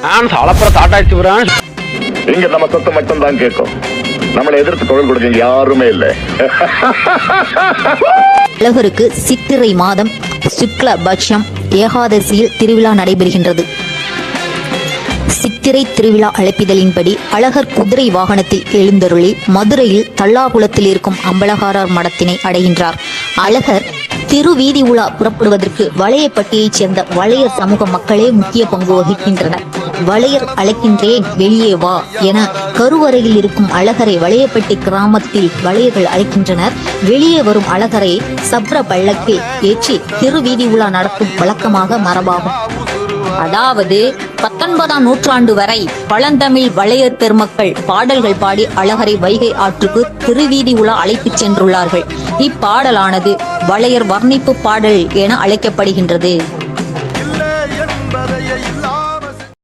நான் சாலப்புற தாட்டாச்சு விடுறேன். இங்க நம்ம சொத்து மட்டும் தான் கேட்கும். நம்மளை எதிர்த்து குரல் கொடுக்க யாருமே இல்லை. அழகருக்கு சித்திரை மாதம் சுக்ல பட்சம் ஏகாதசியில் திருவிழா நடைபெறுகின்றது. சித்திரை திருவிழா அழைப்பிதழின்படி அழகர் குதிரை வாகனத்தில் எழுந்தருளி மதுரையில் தல்லாகுளத்தில் இருக்கும் அம்பலகாரர் மடத்தினை அடைகின்றார். அழகர் திருவீதி உலா புறப்படுவதற்கு வளையப்பட்டியைச் சேர்ந்த வளையர் சமூக மக்களே முக்கிய பங்கு வகிக்கின்றனர். வளையர் அழைக்கின்றேன் வெளியே வா என கருவறையில் இருக்கும் அழகரை வளையப்பட்டி கிராமத்தில் வளையர்கள் அழைக்கின்றனர். வெளியே வரும் அழகரை சப்ர பள்ளக்கில் ஏற்றி திருவீதி உலா நடத்தும் வழக்கமாக மரபாகும். அதாவது 19ஆம் நூற்றாண்டு வரை பழந்தமிழ் வளையர் பெருமக்கள் பாடல்கள் பாடி அழகரை வைகை ஆற்றுக்கு திருவீதி உலா அழைத்துச் சென்றுள்ளார்கள். இப்பாடலானது வளையர் வர்ணிப்பு பாடல் என அழைக்கப்படுகின்றது.